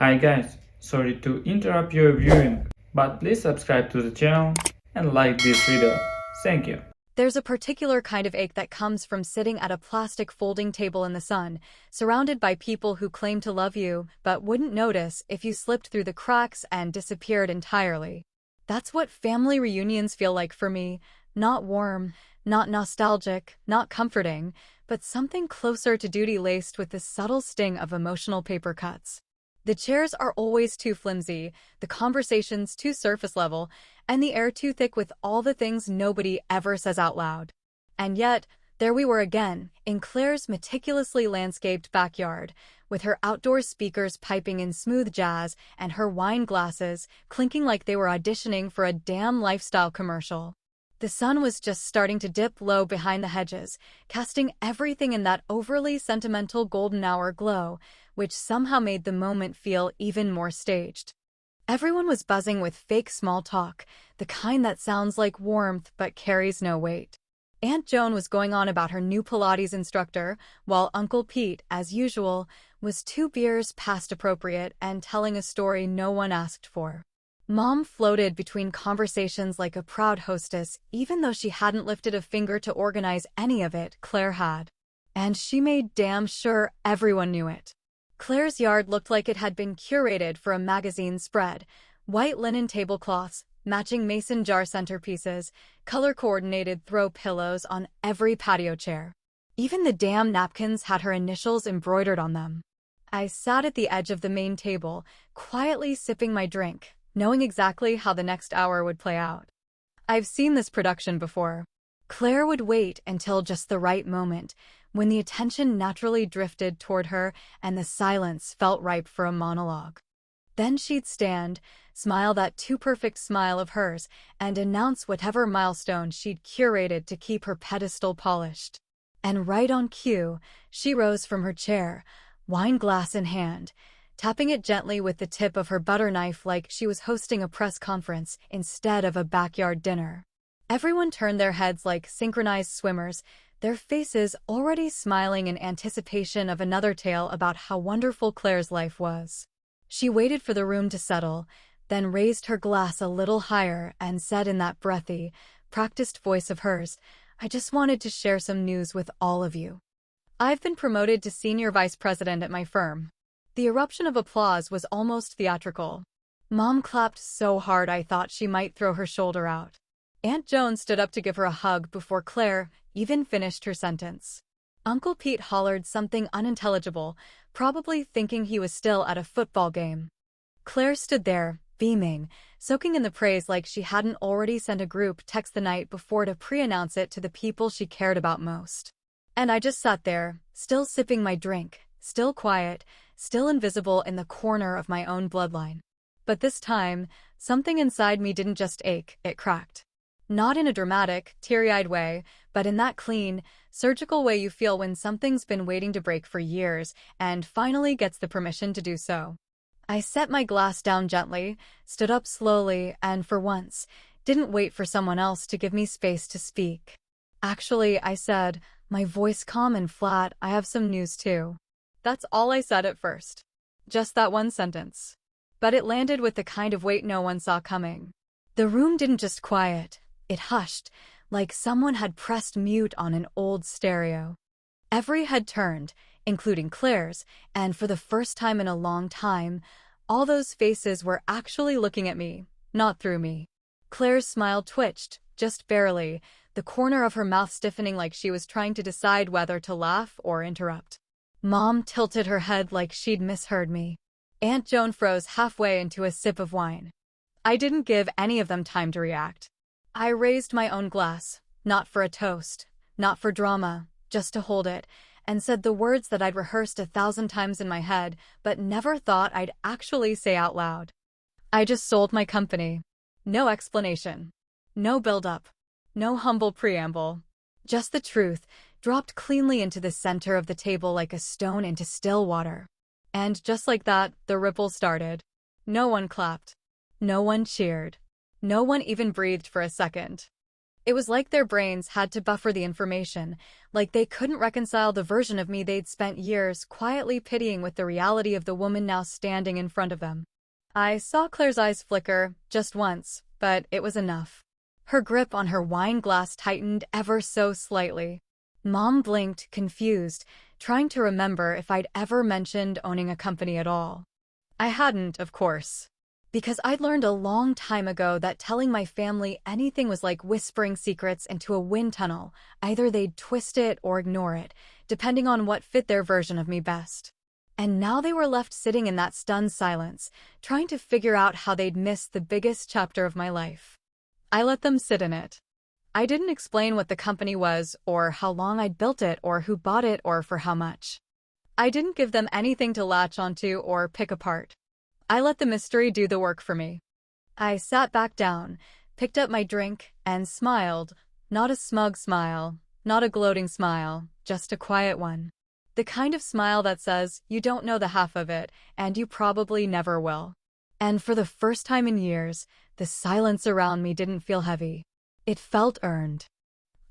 Hi guys, sorry to interrupt your viewing, but please subscribe to the channel and like this video. Thank you. There's a particular kind of ache that comes from sitting at a plastic folding table in the sun, surrounded by people who claim to love you, but wouldn't notice if you slipped through the cracks and disappeared entirely. That's what family reunions feel like for me. Not warm, not nostalgic, not comforting, but something closer to duty laced with the subtle sting of emotional paper cuts. The chairs are always too flimsy, the conversations too surface level, and the air too thick with all the things nobody ever says out loud. And yet, there we were again, in Claire's meticulously landscaped backyard, with her outdoor speakers piping in smooth jazz and her wine glasses clinking like they were auditioning for a damn lifestyle commercial. The sun was just starting to dip low behind the hedges, casting everything in that overly sentimental golden hour glow, which somehow made the moment feel even more staged. Everyone was buzzing with fake small talk, the kind that sounds like warmth but carries no weight. Aunt Joan was going on about her new Pilates instructor, while Uncle Pete, as usual, was 2 beers past appropriate and telling a story no one asked for. Mom floated between conversations like a proud hostess, even though she hadn't lifted a finger to organize any of it. Claire had. And she made damn sure everyone knew it. Claire's yard looked like it had been curated for a magazine spread. White linen tablecloths, matching mason jar centerpieces, color-coordinated throw pillows on every patio chair. Even the damn napkins had her initials embroidered on them. I sat at the edge of the main table, quietly sipping my drink, knowing exactly how the next hour would play out. I've seen this production before. Claire would wait until just the right moment, when the attention naturally drifted toward her and the silence felt ripe for a monologue. Then she'd stand, smile that too-perfect smile of hers, and announce whatever milestone she'd curated to keep her pedestal polished. And right on cue, she rose from her chair, wine glass in hand, tapping it gently with the tip of her butter knife like she was hosting a press conference instead of a backyard dinner. Everyone turned their heads like synchronized swimmers, their faces already smiling in anticipation of another tale about how wonderful Claire's life was. She waited for the room to settle, then raised her glass a little higher and said in that breathy, practiced voice of hers, "I just wanted to share some news with all of you. I've been promoted to senior vice president at my firm." The eruption of applause was almost theatrical. Mom clapped so hard I thought she might throw her shoulder out. Aunt Joan stood up to give her a hug before Claire even finished her sentence. Uncle Pete hollered something unintelligible, probably thinking he was still at a football game. Claire stood there, beaming, soaking in the praise like she hadn't already sent a group text the night before to pre-announce it to the people she cared about most. And I just sat there, still sipping my drink, still quiet, still invisible in the corner of my own bloodline. But this time, something inside me didn't just ache, it cracked. Not in a dramatic, teary-eyed way, but in that clean, surgical way you feel when something's been waiting to break for years and finally gets the permission to do so. I set my glass down gently, stood up slowly, and for once, didn't wait for someone else to give me space to speak. "Actually," I said, my voice calm and flat, "I have some news too." That's all I said at first. Just that one sentence. But it landed with the kind of weight no one saw coming. The room didn't just quiet, it hushed, like someone had pressed mute on an old stereo. Every head turned, including Claire's, and for the first time in a long time, all those faces were actually looking at me, not through me. Claire's smile twitched, just barely, the corner of her mouth stiffening like she was trying to decide whether to laugh or interrupt. Mom tilted her head like she'd misheard me. Aunt Joan froze halfway into a sip of wine. I didn't give any of them time to react. I raised my own glass, not for a toast, not for drama, just to hold it, and said the words that I'd rehearsed 1,000 times in my head, but never thought I'd actually say out loud. I just sold my company. No explanation. No build-up. No humble preamble. Just the truth, dropped cleanly into the center of the table like a stone into still water. And just like that, the ripple started. No one clapped. No one cheered. No one even breathed for a second. It was like their brains had to buffer the information, like they couldn't reconcile the version of me they'd spent years quietly pitying with the reality of the woman now standing in front of them. I saw Claire's eyes flicker, just once, but it was enough. Her grip on her wine glass tightened ever so slightly. Mom blinked, confused, trying to remember if I'd ever mentioned owning a company at all. I hadn't, of course. Because I'd learned a long time ago that telling my family anything was like whispering secrets into a wind tunnel. Either they'd twist it or ignore it, depending on what fit their version of me best. And now they were left sitting in that stunned silence, trying to figure out how they'd missed the biggest chapter of my life. I let them sit in it. I didn't explain what the company was, or how long I'd built it, or who bought it, or for how much. I didn't give them anything to latch onto or pick apart. I let the mystery do the work for me. I sat back down, picked up my drink, and smiled. Not a smug smile, not a gloating smile, just a quiet one. The kind of smile that says, you don't know the half of it, and you probably never will. And for the first time in years, the silence around me didn't feel heavy. It felt earned.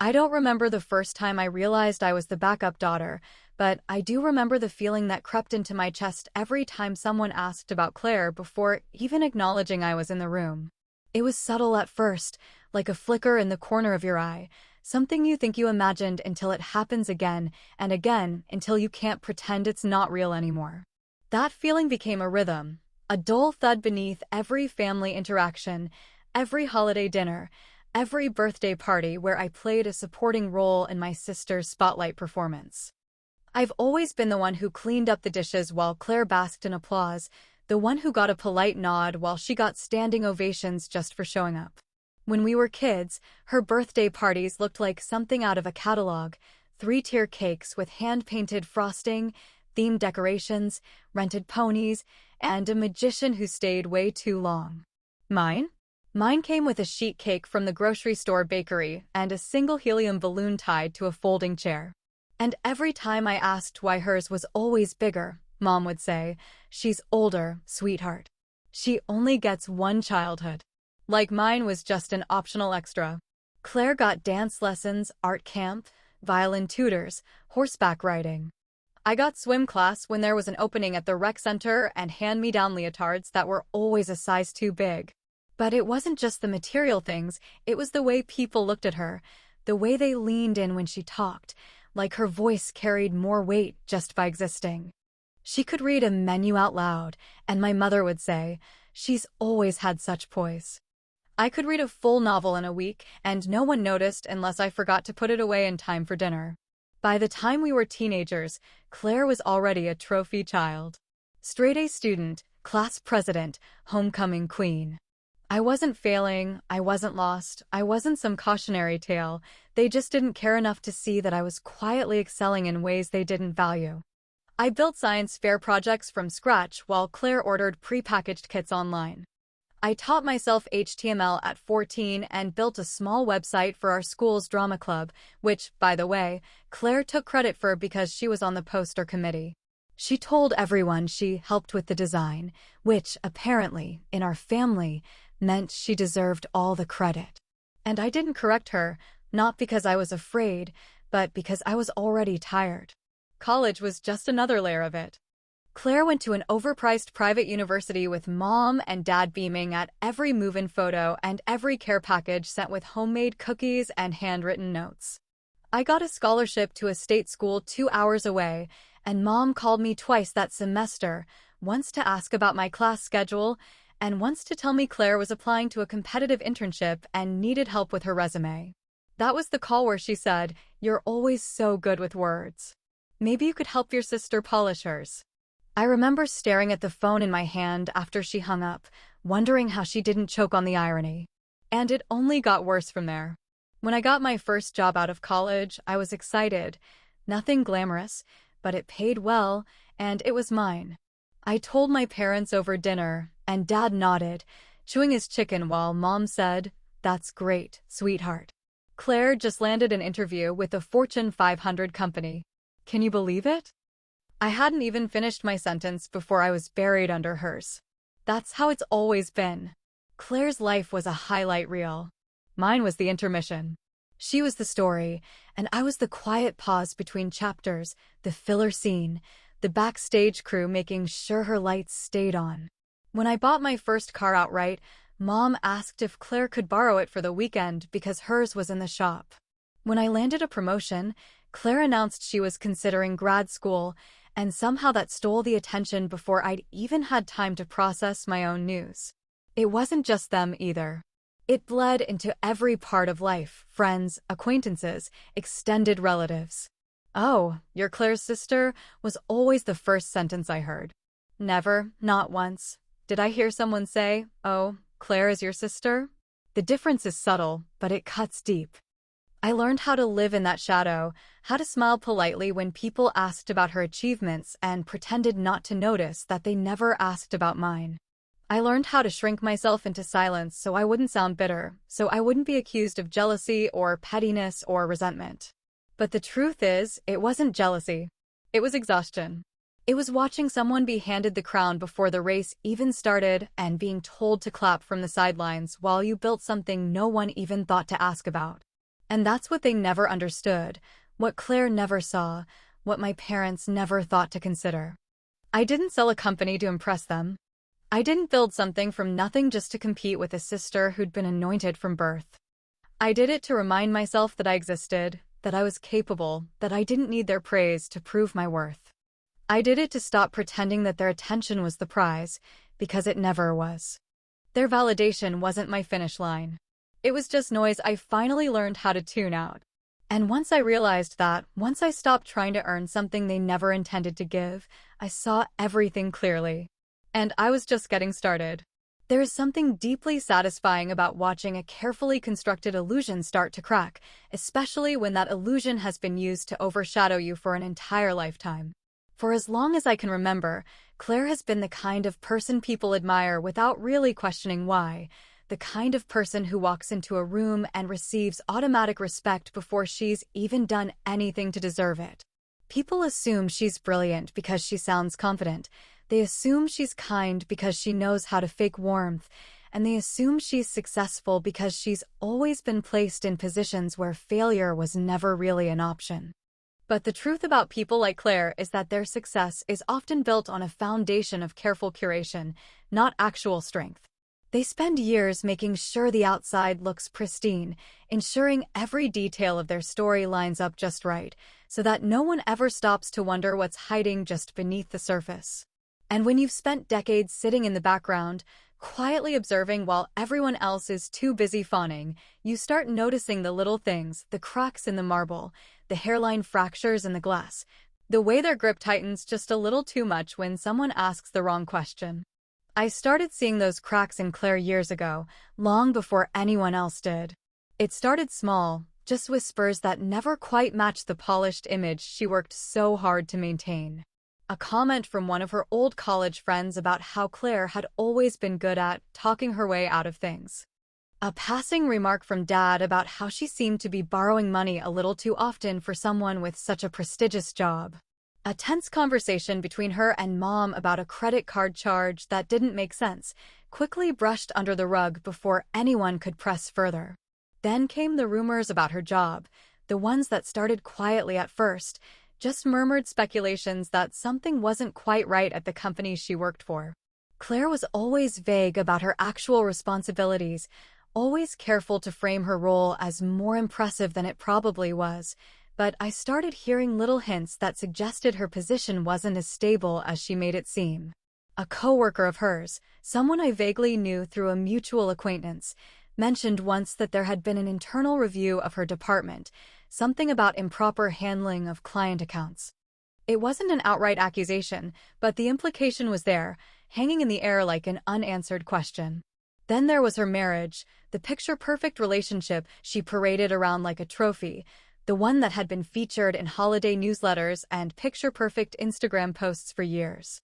I don't remember the first time I realized I was the backup daughter, but I do remember the feeling that crept into my chest every time someone asked about Claire before even acknowledging I was in the room. It was subtle at first, like a flicker in the corner of your eye, something you think you imagined until it happens again and again until you can't pretend it's not real anymore. That feeling became a rhythm, a dull thud beneath every family interaction, every holiday dinner, every birthday party where I played a supporting role in my sister's spotlight performance. I've always been the one who cleaned up the dishes while Claire basked in applause, the one who got a polite nod while she got standing ovations just for showing up. When we were kids, her birthday parties looked like something out of a catalog: 3-tier cakes with hand-painted frosting, themed decorations, rented ponies, and a magician who stayed way too long. Mine? Mine came with a sheet cake from the grocery store bakery and a single helium balloon tied to a folding chair. And every time I asked why hers was always bigger, Mom would say, "She's older, sweetheart. She only gets one childhood." Like mine was just an optional extra. Claire got dance lessons, art camp, violin tutors, horseback riding. I got swim class when there was an opening at the rec center and hand-me-down leotards that were always a size too big. But it wasn't just the material things, it was the way people looked at her, the way they leaned in when she talked, like her voice carried more weight just by existing. She could read a menu out loud, and my mother would say, "She's always had such poise." I could read a full novel in a week, and no one noticed unless I forgot to put it away in time for dinner. By the time we were teenagers, Claire was already a trophy child. Straight-A student, class president, homecoming queen. I wasn't failing, I wasn't lost, I wasn't some cautionary tale. They just didn't care enough to see that I was quietly excelling in ways they didn't value. I built science fair projects from scratch while Claire ordered prepackaged kits online. I taught myself HTML at 14 and built a small website for our school's drama club, which, by the way, Claire took credit for because she was on the poster committee. She told everyone she helped with the design, which, apparently, in our family, meant she deserved all the credit. And I didn't correct her, not because I was afraid, but because I was already tired. College was just another layer of it. Claire went to an overpriced private university with Mom and Dad beaming at every move-in photo and every care package sent with homemade cookies and handwritten notes. I got a scholarship to a state school 2 hours away, and Mom called me twice that semester, once to ask about my class schedule, and once to tell me Claire was applying to a competitive internship and needed help with her resume. That was the call where she said, "You're always so good with words. Maybe you could help your sister polish hers." I remember staring at the phone in my hand after she hung up, wondering how she didn't choke on the irony. And it only got worse from there. When I got my first job out of college, I was excited. Nothing glamorous, but it paid well, and it was mine. I told my parents over dinner, and Dad nodded, chewing his chicken while Mom said, "That's great, sweetheart. Claire just landed an interview with a Fortune 500 company. Can you believe it?" I hadn't even finished my sentence before I was buried under hers. That's how it's always been. Claire's life was a highlight reel. Mine was the intermission. She was the story, and I was the quiet pause between chapters, the filler scene, the backstage crew making sure her lights stayed on. When I bought my first car outright, Mom asked if Claire could borrow it for the weekend because hers was in the shop. When I landed a promotion, Claire announced she was considering grad school, and somehow that stole the attention before I'd even had time to process my own news. It wasn't just them either. It bled into every part of life: friends, acquaintances, extended relatives. "Oh, you're Claire's sister," was always the first sentence I heard. Never, not once, did I hear someone say, "Oh, Claire is your sister?" The difference is subtle, but it cuts deep. I learned how to live in that shadow, how to smile politely when people asked about her achievements and pretended not to notice that they never asked about mine. I learned how to shrink myself into silence so I wouldn't sound bitter, so I wouldn't be accused of jealousy or pettiness or resentment. But the truth is, it wasn't jealousy. It was exhaustion. It was watching someone be handed the crown before the race even started and being told to clap from the sidelines while you built something no one even thought to ask about. And that's what they never understood, what Claire never saw, what my parents never thought to consider. I didn't sell a company to impress them. I didn't build something from nothing just to compete with a sister who'd been anointed from birth. I did it to remind myself that I existed, that I was capable, that I didn't need their praise to prove my worth. I did it to stop pretending that their attention was the prize, because it never was. Their validation wasn't my finish line. It was just noise I finally learned how to tune out. And once I realized that, once I stopped trying to earn something they never intended to give, I saw everything clearly. And I was just getting started. There is something deeply satisfying about watching a carefully constructed illusion start to crack, especially when that illusion has been used to overshadow you for an entire lifetime. For as long as I can remember, Claire has been the kind of person people admire without really questioning why. The kind of person who walks into a room and receives automatic respect before she's even done anything to deserve it. People assume she's brilliant because she sounds confident. They assume she's kind because she knows how to fake warmth. And they assume she's successful because she's always been placed in positions where failure was never really an option. But the truth about people like Claire is that their success is often built on a foundation of careful curation, not actual strength. They spend years making sure the outside looks pristine, ensuring every detail of their story lines up just right, so that no one ever stops to wonder what's hiding just beneath the surface. And when you've spent decades sitting in the background, quietly observing while everyone else is too busy fawning, you start noticing the little things, the cracks in the marble, the hairline fractures in the glass, the way their grip tightens just a little too much when someone asks the wrong question. I started seeing those cracks in Claire years ago, long before anyone else did. It started small, just whispers that never quite matched the polished image she worked so hard to maintain. A comment from one of her old college friends about how Claire had always been good at talking her way out of things. A passing remark from Dad about how she seemed to be borrowing money a little too often for someone with such a prestigious job. A tense conversation between her and Mom about a credit card charge that didn't make sense, quickly brushed under the rug before anyone could press further. Then came the rumors about her job, the ones that started quietly at first, just murmured speculations that something wasn't quite right at the company she worked for. Claire was always vague about her actual responsibilities, always careful to frame her role as more impressive than it probably was. But I started hearing little hints that suggested her position wasn't as stable as she made it seem. A coworker of hers, someone I vaguely knew through a mutual acquaintance, mentioned once that there had been an internal review of her department, something about improper handling of client accounts. It wasn't an outright accusation, but the implication was there, hanging in the air like an unanswered question. Then there was her marriage, the picture-perfect relationship she paraded around like a trophy, the one that had been featured in holiday newsletters and picture-perfect Instagram posts for years.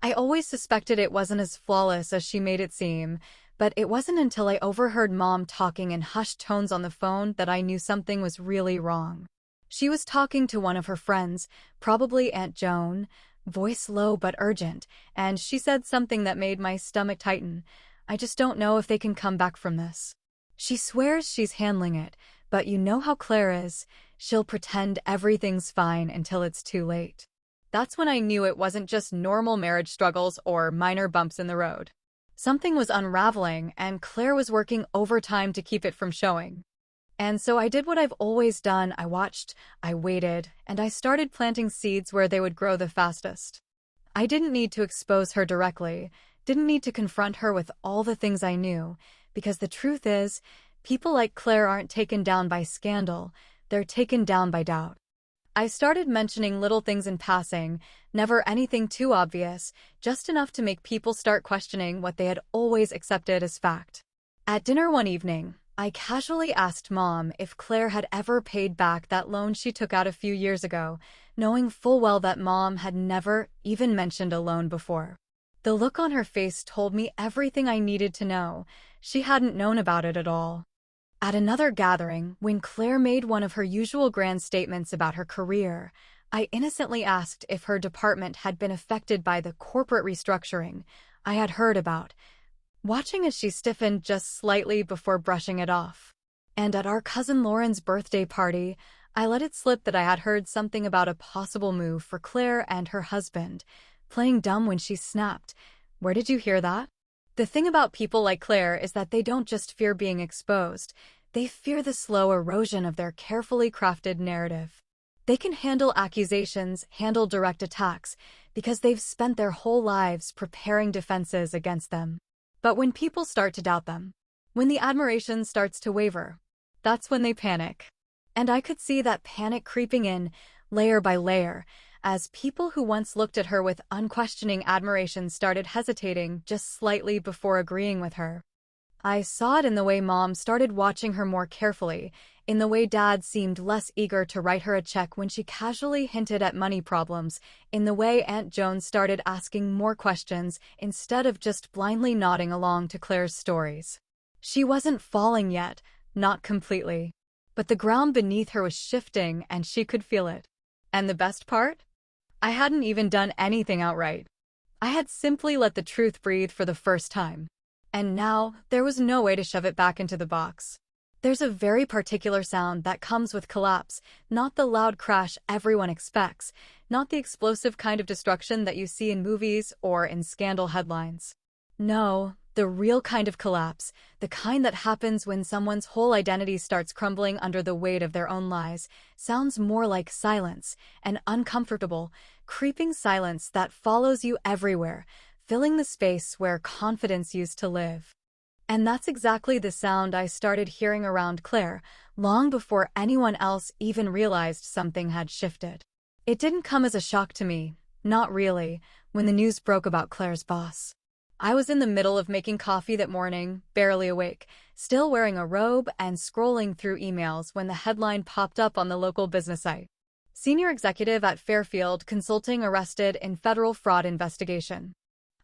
I always suspected it wasn't as flawless as she made it seem, but it wasn't until I overheard Mom talking in hushed tones on the phone that I knew something was really wrong. She was talking to one of her friends, probably Aunt Joan, voice low but urgent, and she said something that made my stomach tighten. "I just don't know if they can come back from this." She swears she's handling it, But you know how Claire is. She'll pretend everything's fine until it's too late. That's when I knew it wasn't just normal marriage struggles or minor bumps in the road. Something was unraveling, and Claire was working overtime to keep it from showing. And so I did what I've always done. I watched, I waited, and I started planting seeds where they would grow the fastest. I didn't need to expose her directly, didn't need to confront her with all the things I knew, because the truth is, people like Claire aren't taken down by scandal, they're taken down by doubt. I started mentioning little things in passing, never anything too obvious, just enough to make people start questioning what they had always accepted as fact. At dinner one evening, I casually asked Mom if Claire had ever paid back that loan she took out a few years ago, knowing full well that Mom had never even mentioned a loan before. The look on her face told me everything I needed to know. She hadn't known about it at all. At another gathering, when Claire made one of her usual grand statements about her career, I innocently asked if her department had been affected by the corporate restructuring I had heard about, watching as she stiffened just slightly before brushing it off. And at our cousin Lauren's birthday party, I let it slip that I had heard something about a possible move for Claire and her husband, playing dumb when she snapped, "Where did you hear that?" The thing about people like Claire is that they don't just fear being exposed, they fear the slow erosion of their carefully crafted narrative. They can handle accusations, handle direct attacks, because they've spent their whole lives preparing defenses against them. But when people start to doubt them, when the admiration starts to waver, that's when they panic. And I could see that panic creeping in, layer by layer, as people who once looked at her with unquestioning admiration started hesitating just slightly before agreeing with her. I saw it in the way Mom started watching her more carefully, in the way Dad seemed less eager to write her a check when she casually hinted at money problems, in the way Aunt Joan started asking more questions instead of just blindly nodding along to Claire's stories. She wasn't falling yet, not completely. But the ground beneath her was shifting and she could feel it. And the best part? I hadn't even done anything outright. I had simply let the truth breathe for the first time. And now, there was no way to shove it back into the box. There's a very particular sound that comes with collapse, not the loud crash everyone expects, not the explosive kind of destruction that you see in movies or in scandal headlines. No, the real kind of collapse, the kind that happens when someone's whole identity starts crumbling under the weight of their own lies, sounds more like silence, an uncomfortable, creeping silence that follows you everywhere, filling the space where confidence used to live. And that's exactly the sound I started hearing around Claire, long before anyone else even realized something had shifted. It didn't come as a shock to me, not really, when the news broke about Claire's boss. I was in the middle of making coffee that morning, barely awake, still wearing a robe and scrolling through emails when the headline popped up on the local business site. Senior executive at Fairfield Consulting arrested in federal fraud investigation.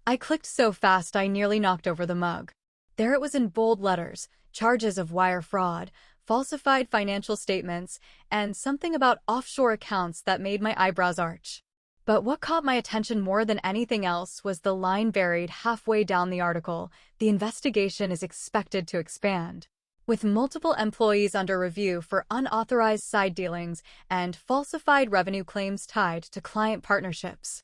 I clicked so fast I nearly knocked over the mug. There it was in bold letters, charges of wire fraud, falsified financial statements, and something about offshore accounts that made my eyebrows arch. But what caught my attention more than anything else was the line buried halfway down the article: the investigation is expected to expand, with multiple employees under review for unauthorized side dealings and falsified revenue claims tied to client partnerships.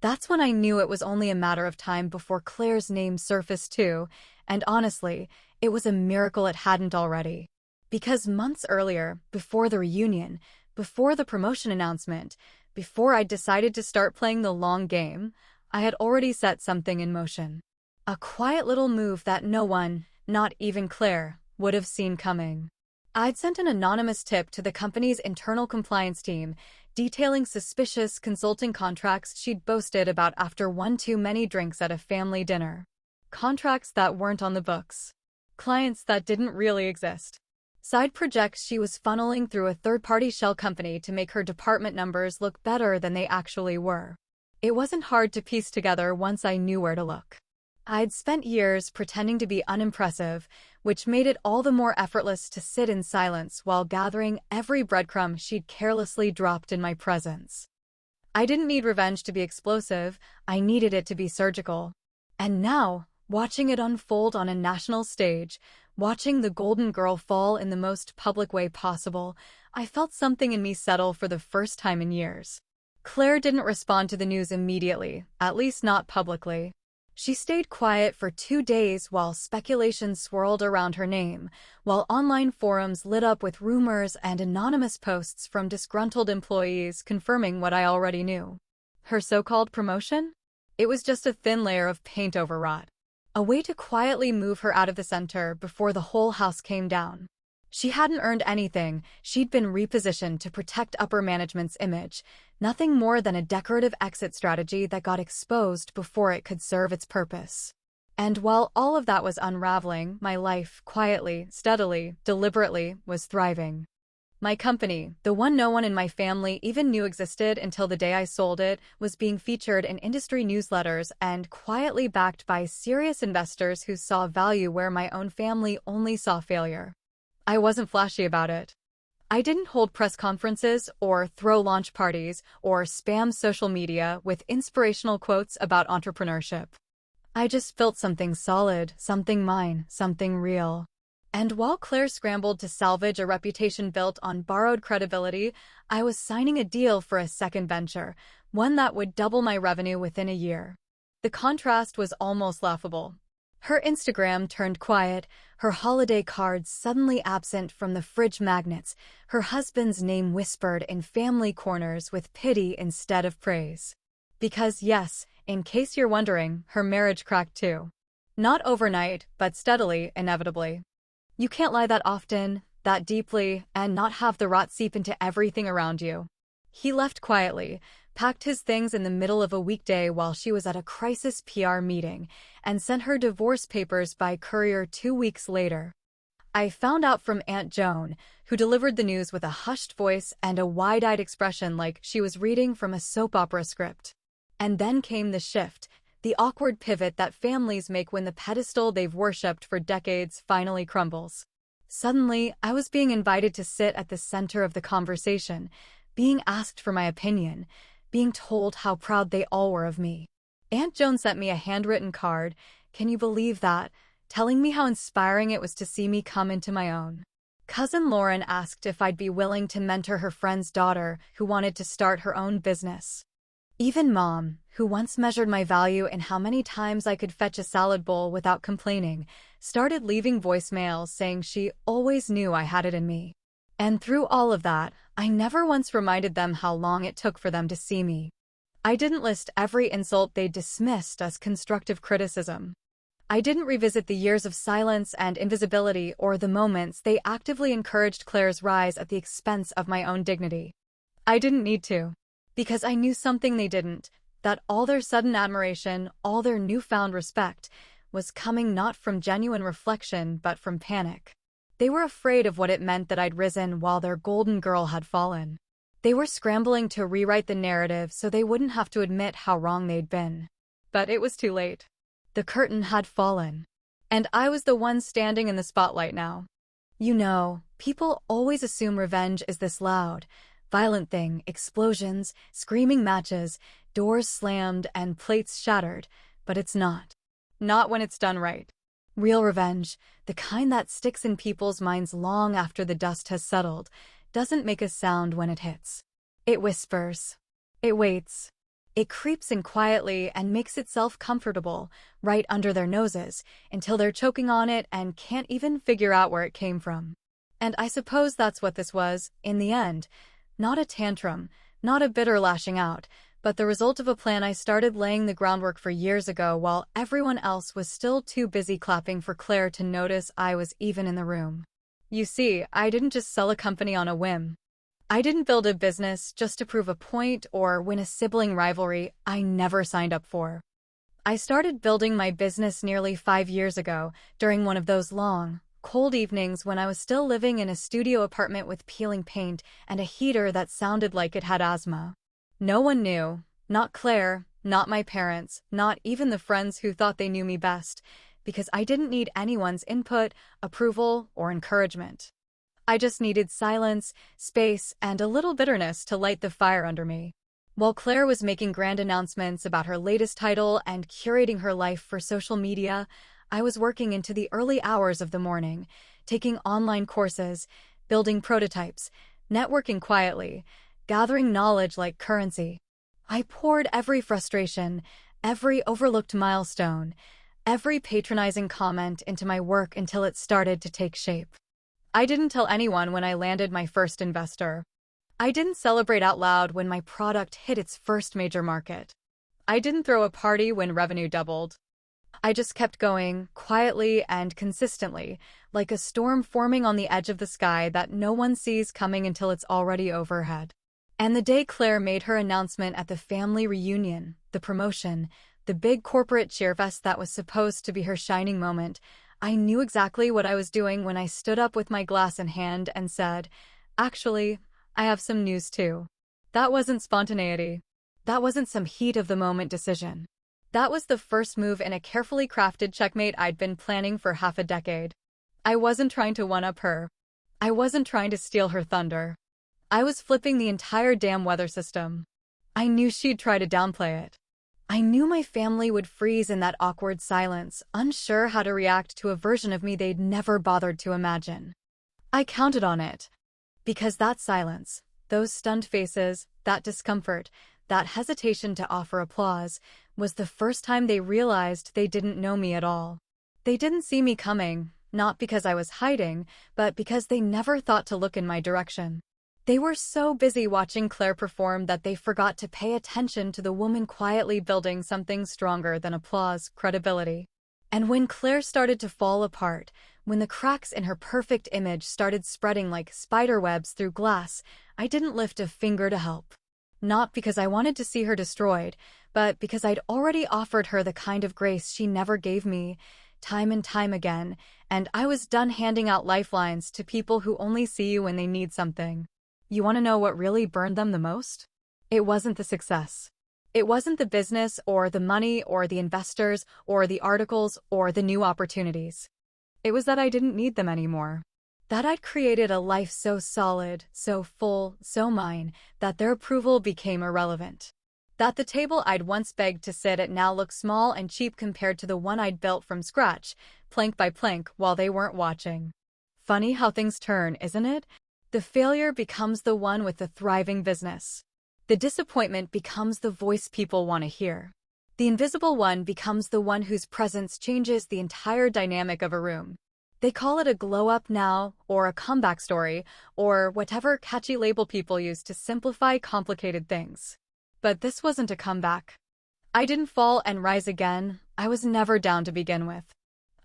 That's when I knew it was only a matter of time before Claire's name surfaced too, and honestly, it was a miracle it hadn't already. Because months earlier, before the reunion, before the promotion announcement, before I'd decided to start playing the long game, I had already set something in motion. A quiet little move that no one, not even Claire, would have seen coming. I'd sent an anonymous tip to the company's internal compliance team, detailing suspicious consulting contracts she'd boasted about after one too many drinks at a family dinner. Contracts that weren't on the books. Clients that didn't really exist. Side projects she was funneling through a third-party shell company to make her department numbers look better than they actually were. It wasn't hard to piece together once I knew where to look. I'd spent years pretending to be unimpressive, which made it all the more effortless to sit in silence while gathering every breadcrumb she'd carelessly dropped in my presence. I didn't need revenge to be explosive, I needed it to be surgical. And now, watching it unfold on a national stage, Watching the Golden Girl fall in the most public way possible, I felt something in me settle for the first time in years. Claire didn't respond to the news immediately, at least not publicly. She stayed quiet for 2 days while speculation swirled around her name, while online forums lit up with rumors and anonymous posts from disgruntled employees confirming what I already knew. Her so-called promotion? It was just a thin layer of paint over rot. A way to quietly move her out of the center before the whole house came down. She hadn't earned anything, she'd been repositioned to protect upper management's image, nothing more than a decorative exit strategy that got exposed before it could serve its purpose. And while all of that was unraveling, my life, quietly, steadily, deliberately, was thriving. My company, the one no one in my family even knew existed until the day I sold it, was being featured in industry newsletters and quietly backed by serious investors who saw value where my own family only saw failure. I wasn't flashy about it. I didn't hold press conferences or throw launch parties or spam social media with inspirational quotes about entrepreneurship. I just built something solid, something mine, something real. And while Claire scrambled to salvage a reputation built on borrowed credibility, I was signing a deal for a second venture, one that would double my revenue within a year. The contrast was almost laughable. Her Instagram turned quiet, her holiday cards suddenly absent from the fridge magnets, her husband's name whispered in family corners with pity instead of praise. Because yes, in case you're wondering, her marriage cracked too. Not overnight, but steadily, inevitably. You can't lie that often, that deeply, and not have the rot seep into everything around you. He left quietly, packed his things in the middle of a weekday while she was at a crisis PR meeting, and sent her divorce papers by courier 2 weeks later. I found out from Aunt Joan, who delivered the news with a hushed voice and a wide-eyed expression like she was reading from a soap opera script. And then came the shift, the awkward pivot that families make when the pedestal they've worshipped for decades finally crumbles. Suddenly, I was being invited to sit at the center of the conversation, being asked for my opinion, being told how proud they all were of me. Aunt Joan sent me a handwritten card, can you believe that, telling me how inspiring it was to see me come into my own. Cousin Lauren asked if I'd be willing to mentor her friend's daughter who wanted to start her own business. Even Mom, who once measured my value in how many times I could fetch a salad bowl without complaining, started leaving voicemails saying she always knew I had it in me. And through all of that, I never once reminded them how long it took for them to see me. I didn't list every insult they dismissed as constructive criticism. I didn't revisit the years of silence and invisibility or the moments they actively encouraged Claire's rise at the expense of my own dignity. I didn't need to. Because I knew something they didn't, that all their sudden admiration, all their newfound respect, was coming not from genuine reflection but from panic. They were afraid of what it meant that I'd risen while their golden girl had fallen. They were scrambling to rewrite the narrative so they wouldn't have to admit how wrong they'd been. But it was too late. The curtain had fallen. And I was the one standing in the spotlight now. You know, people always assume revenge is this loud, violent thing, explosions, screaming matches, doors slammed, and plates shattered, but it's not. Not when it's done right. Real revenge, the kind that sticks in people's minds long after the dust has settled, doesn't make a sound when it hits. It whispers. It waits. It creeps in quietly and makes itself comfortable, right under their noses, until they're choking on it and can't even figure out where it came from. And I suppose that's what this was, in the end. Not a tantrum, not a bitter lashing out, but the result of a plan I started laying the groundwork for years ago while everyone else was still too busy clapping for Claire to notice I was even in the room. You see, I didn't just sell a company on a whim. I didn't build a business just to prove a point or win a sibling rivalry I never signed up for. I started building my business nearly 5 years ago, during one of those long, cold evenings when I was still living in a studio apartment with peeling paint and a heater that sounded like it had asthma. No one knew, not Claire, not my parents, not even the friends who thought they knew me best, because I didn't need anyone's input, approval, or encouragement. I just needed silence, space, and a little bitterness to light the fire under me. While Claire was making grand announcements about her latest title and curating her life for social media, I was working into the early hours of the morning, taking online courses, building prototypes, networking quietly, gathering knowledge like currency. I poured every frustration, every overlooked milestone, every patronizing comment into my work until it started to take shape. I didn't tell anyone when I landed my first investor. I didn't celebrate out loud when my product hit its first major market. I didn't throw a party when revenue doubled. I just kept going, quietly and consistently, like a storm forming on the edge of the sky that no one sees coming until it's already overhead. And the day Claire made her announcement at the family reunion, the promotion, the big corporate cheerfest that was supposed to be her shining moment, I knew exactly what I was doing when I stood up with my glass in hand and said, "Actually, I have some news too." That wasn't spontaneity. That wasn't some heat-of-the-moment decision. That was the first move in a carefully crafted checkmate I'd been planning for half a decade. I wasn't trying to one-up her. I wasn't trying to steal her thunder. I was flipping the entire damn weather system. I knew she'd try to downplay it. I knew my family would freeze in that awkward silence, unsure how to react to a version of me they'd never bothered to imagine. I counted on it. Because that silence, those stunned faces, that discomfort, that hesitation to offer applause, was the first time they realized they didn't know me at all. They didn't see me coming, not because I was hiding, but because they never thought to look in my direction. They were so busy watching Claire perform that they forgot to pay attention to the woman quietly building something stronger than applause, credibility. And when Claire started to fall apart, when the cracks in her perfect image started spreading like spiderwebs through glass, I didn't lift a finger to help. Not because I wanted to see her destroyed, but because I'd already offered her the kind of grace she never gave me, time and time again, and I was done handing out lifelines to people who only see you when they need something. You want to know what really burned them the most? It wasn't the success. It wasn't the business or the money or the investors or the articles or the new opportunities. It was that I didn't need them anymore. That I'd created a life so solid, so full, so mine, that their approval became irrelevant. That the table I'd once begged to sit at now looked small and cheap compared to the one I'd built from scratch, plank by plank, while they weren't watching. Funny how things turn, isn't it? The failure becomes the one with the thriving business. The disappointment becomes the voice people want to hear. The invisible one becomes the one whose presence changes the entire dynamic of a room. They call it a glow-up now, or a comeback story, or whatever catchy label people use to simplify complicated things. But this wasn't a comeback. I didn't fall and rise again. I was never down to begin with.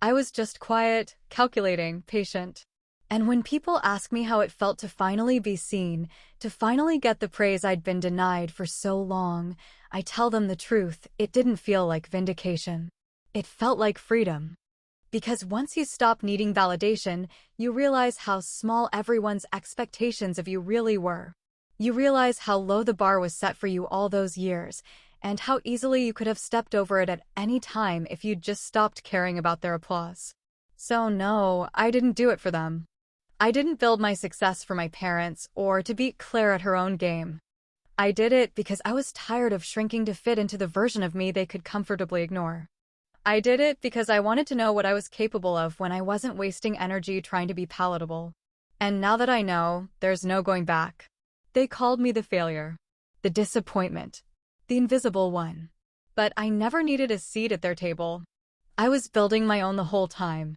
I was just quiet, calculating, patient. And when people ask me how it felt to finally be seen, to finally get the praise I'd been denied for so long, I tell them the truth, it didn't feel like vindication. It felt like freedom. Because once you stop needing validation, you realize how small everyone's expectations of you really were. You realize how low the bar was set for you all those years, and how easily you could have stepped over it at any time if you'd just stopped caring about their applause. So no, I didn't do it for them. I didn't build my success for my parents or to beat Claire at her own game. I did it because I was tired of shrinking to fit into the version of me they could comfortably ignore. I did it because I wanted to know what I was capable of when I wasn't wasting energy trying to be palatable. And now that I know, there's no going back. They called me the failure, the disappointment, the invisible one. But I never needed a seat at their table. I was building my own the whole time.